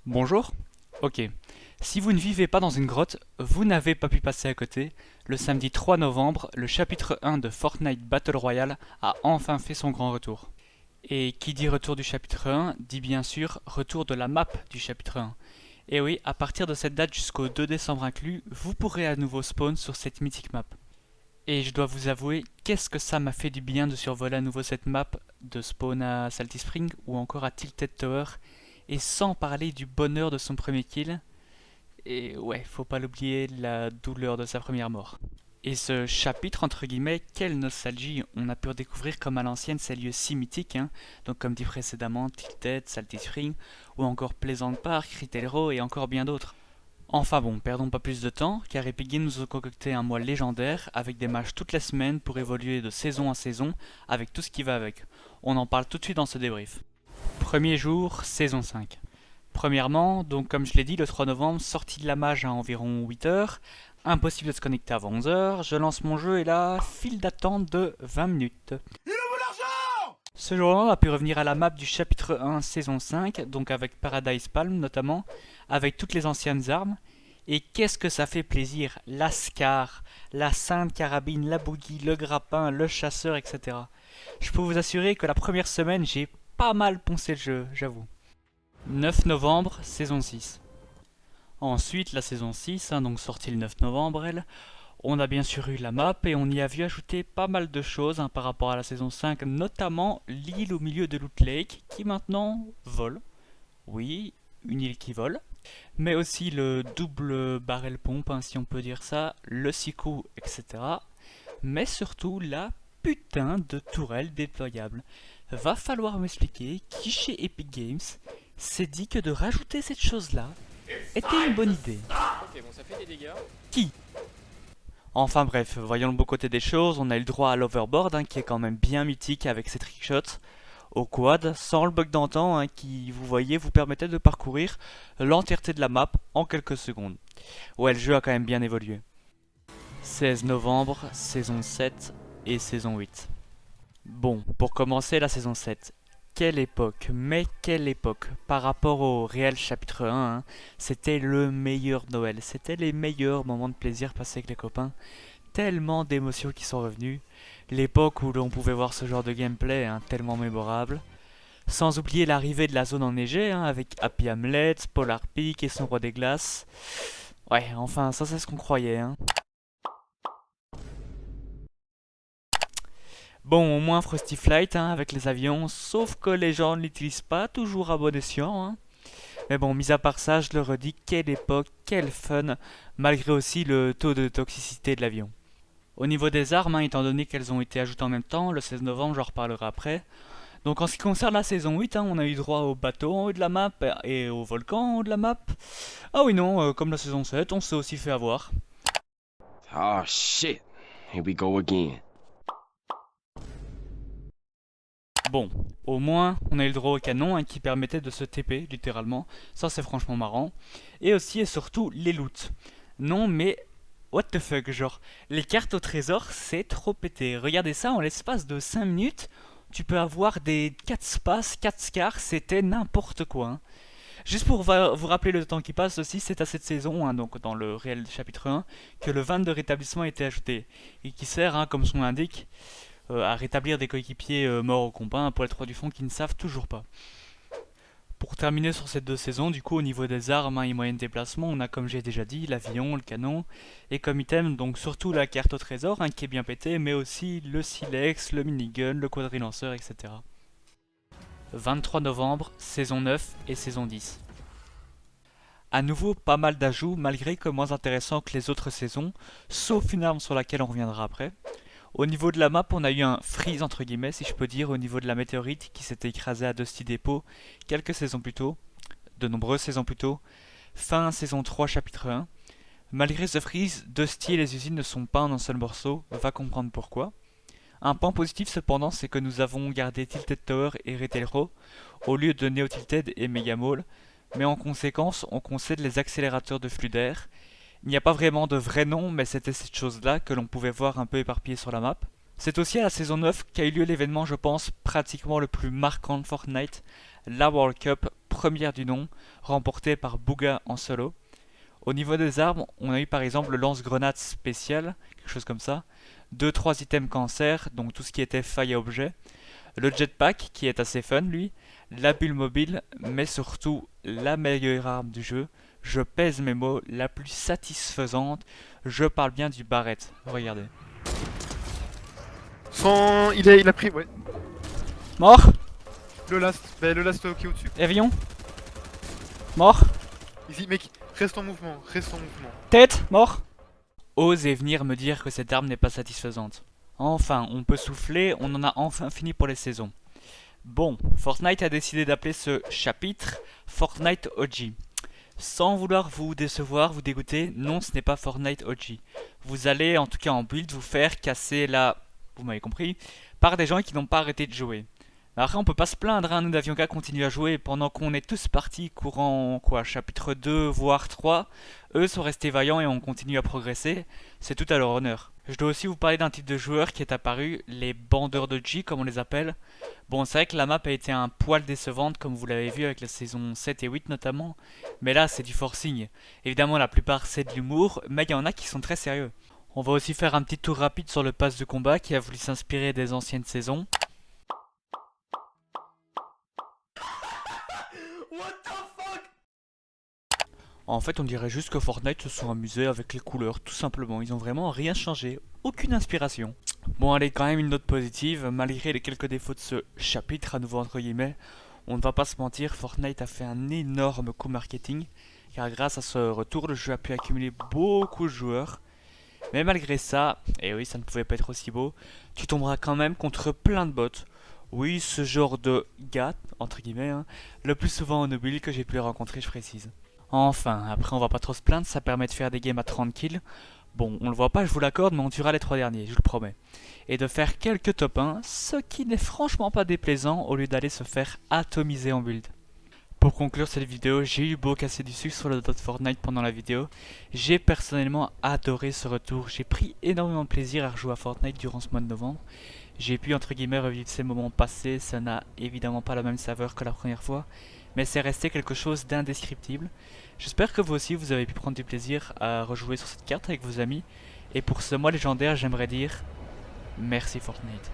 Bonjour. Ok. Si vous ne vivez pas dans une grotte, vous n'avez pas pu passer à côté. Le samedi 3 novembre, le chapitre 1 de Fortnite Battle Royale a enfin fait son grand retour. Et qui dit retour du chapitre 1, dit bien sûr retour de la map du chapitre 1. Et oui, à partir de cette date jusqu'au 2 décembre inclus, vous pourrez à nouveau spawn sur cette mythique map. Et je dois vous avouer, qu'est-ce que ça m'a fait du bien de survoler à nouveau cette map, de spawn à Salty Spring ou encore à Tilted Tower, et sans parler du bonheur de son premier kill, et ouais, faut pas l'oublier, la douleur de sa première mort. Et ce chapitre, entre guillemets, quelle nostalgie, on a pu redécouvrir comme à l'ancienne ces lieux si mythiques, hein, donc comme dit précédemment, Tilted, Salty Spring, ou encore Pleasant Park, Retail Row et encore bien d'autres. Enfin bon, perdons pas plus de temps, car Epic Games nous a concocté un mois légendaire avec des matchs toutes les semaines pour évoluer de saison en saison avec tout ce qui va avec. On en parle tout de suite dans ce débrief. Premier jour, saison 5. Premièrement, donc comme je l'ai dit, le 3 novembre, sortie de la mage à environ 8 heures, impossible de se connecter avant 11 heures, je lance mon jeu et là, file d'attente de 20 minutes. Ce jour-là, on a pu revenir à la map du chapitre 1, saison 5, donc avec Paradise Palm notamment, avec toutes les anciennes armes. Et qu'est-ce que ça fait plaisir, la Scar, la Sainte Carabine, la Boogie, le Grappin, le Chasseur, etc. Je peux vous assurer que la première semaine, j'ai pas mal poncé le jeu, j'avoue. 9 novembre, saison 6. Ensuite, la saison 6, donc sortie le 9 novembre, elle, on a bien sûr eu la map et on y a vu ajouter pas mal de choses par rapport à la saison 5, notamment l'île au milieu de Loot Lake qui maintenant vole. Oui, une île qui vole. Mais aussi le double barrel pompe, si on peut dire ça, le Siku, etc. Mais surtout la putain de tourelle déployable. Va falloir m'expliquer qui chez Epic Games s'est dit que de rajouter cette chose-là était une bonne idée. Ok, bon, ça fait des dégâts. Qui? Enfin bref, voyons le beau côté des choses, on a eu le droit à l'overboard qui est quand même bien mythique avec ses trickshots au quad, sans le bug d'antan qui, vous voyez, vous permettait de parcourir l'entièreté de la map en quelques secondes. Ouais, le jeu a quand même bien évolué. 16 novembre, saison 7 et saison 8. Bon, pour commencer la saison 7. Quelle époque, mais quelle époque. Par rapport au réel chapitre 1, c'était le meilleur Noël. C'était les meilleurs moments de plaisir passés avec les copains. Tellement d'émotions qui sont revenues. L'époque où l'on pouvait voir ce genre de gameplay, tellement mémorable. Sans oublier l'arrivée de la zone enneigée, avec Happy Hamlet, Polar Peak et son roi des glaces. Ouais, enfin, ça c'est ce qu'on croyait. Bon, au moins Frosty Flight avec les avions, sauf que les gens ne l'utilisent pas toujours à bon escient. Mais bon, mis à part ça, je le redis, quelle époque, quel fun, malgré aussi le taux de toxicité de l'avion. Au niveau des armes, étant donné qu'elles ont été ajoutées en même temps, le 16 novembre, j'en reparlerai après. Donc en ce qui concerne la saison 8, on a eu droit au bateau en haut de la map et au volcan en haut de la map. Ah oui non, comme la saison 7, on s'est aussi fait avoir. Oh shit. Here we go again. Bon, au moins, on a eu le droit au canon qui permettait de se TP, littéralement. Ça, c'est franchement marrant. Et aussi et surtout, les loots. Non, mais what the fuck, genre, les cartes au trésor, c'est trop pété. Regardez ça, en l'espace de 5 minutes, tu peux avoir des 4 spaces, 4 scars, c'était n'importe quoi. Juste pour vous rappeler le temps qui passe aussi, c'est à cette saison, donc dans le réel chapitre 1, que le 22 rétablissement a été ajouté. Et qui sert, comme son nom l'indique, à rétablir des coéquipiers morts au combat pour les trois du fond qui ne savent toujours pas. Pour terminer sur ces deux saisons, du coup au niveau des armes et moyens de déplacement, on a comme j'ai déjà dit l'avion, le canon, et comme item donc surtout la carte au trésor qui est bien pétée, mais aussi le silex, le minigun, le quadrilanceur, etc. 23 novembre, saison 9 et saison 10. À nouveau pas mal d'ajouts malgré que moins intéressants que les autres saisons, sauf une arme sur laquelle on reviendra après. Au niveau de la map, on a eu un freeze entre guillemets, si je peux dire, au niveau de la météorite qui s'était écrasée à Dusty Depot quelques saisons plus tôt, de nombreuses saisons plus tôt, fin saison 3 chapitre 1. Malgré ce freeze, Dusty et les usines ne sont pas en un seul morceau, va comprendre pourquoi. Un point positif cependant, c'est que nous avons gardé Tilted Tower et Retail Row au lieu de Neo Tilted et Mega Mall, mais en conséquence, on concède les accélérateurs de flux d'air. Il n'y a pas vraiment de vrai nom, mais c'était cette chose-là que l'on pouvait voir un peu éparpillée sur la map. C'est aussi à la saison 9 qu'a eu lieu l'événement, je pense, pratiquement le plus marquant de Fortnite, la World Cup première du nom, remportée par Booga en solo. Au niveau des armes, on a eu par exemple le lance-grenade spécial, quelque chose comme ça, 2-3 items cancer, donc tout ce qui était faille à objet, le jetpack qui est assez fun lui, la bulle mobile, mais surtout la meilleure arme du jeu, je pèse mes mots, la plus satisfaisante, je parle bien du Barrett, regardez. Il a pris, ouais, Mort. le last, bah, le last qui est au-dessus. Avion. Mort. Ici, mec, reste en mouvement, reste en mouvement. Tête. Mort. Osez venir me dire que cette arme n'est pas satisfaisante. Enfin, on peut souffler, on en a enfin fini pour les saisons. Bon, Fortnite a décidé d'appeler ce chapitre Fortnite OG. Sans vouloir vous décevoir, vous dégoûter, non, ce n'est pas Fortnite OG. Vous allez, en tout cas en build, vous faire casser la... Vous m'avez compris, par des gens qui n'ont pas arrêté de jouer. Après, on peut pas se plaindre, hein, nous n'avions qu'à continuer à jouer pendant qu'on est tous partis courant, quoi, chapitre 2, voire 3. Eux sont restés vaillants et on continue à progresser, c'est tout à leur honneur. Je dois aussi vous parler d'un type de joueur qui est apparu, les bandeurs de G, comme on les appelle. Bon, c'est vrai que la map a été un poil décevante, comme vous l'avez vu avec la saison 7 et 8 notamment, mais là, c'est du forcing. Évidemment, la plupart, c'est de l'humour, mais il y en a qui sont très sérieux. On va aussi faire un petit tour rapide sur le pass de combat qui a voulu s'inspirer des anciennes saisons. En fait, on dirait juste que Fortnite se sont amusés avec les couleurs, tout simplement. Ils ont vraiment rien changé, aucune inspiration. Bon, allez, quand même une note positive, malgré les quelques défauts de ce chapitre, à nouveau entre guillemets. On ne va pas se mentir, Fortnite a fait un énorme coup marketing, car grâce à ce retour, le jeu a pu accumuler beaucoup de joueurs. Mais malgré ça, et oui, ça ne pouvait pas être aussi beau, tu tomberas quand même contre plein de bots. Oui, ce genre de gars, entre guillemets, hein, le plus souvent en mobile que j'ai pu rencontrer, je précise. Enfin, après on va pas trop se plaindre, ça permet de faire des games à 30 kills. Bon, on le voit pas, je vous l'accorde, mais on tuera les 3 derniers, je vous le promets. Et de faire quelques top 1, ce qui n'est franchement pas déplaisant au lieu d'aller se faire atomiser en build. Pour conclure cette vidéo, j'ai eu beau casser du sucre sur le dos de Fortnite pendant la vidéo. J'ai personnellement adoré ce retour, j'ai pris énormément de plaisir à rejouer à Fortnite durant ce mois de novembre. J'ai pu entre guillemets revivre ces moments passés, ça n'a évidemment pas la même saveur que la première fois, mais c'est resté quelque chose d'indescriptible. J'espère que vous aussi vous avez pu prendre du plaisir à rejouer sur cette carte avec vos amis, et pour ce mois légendaire j'aimerais dire merci Fortnite.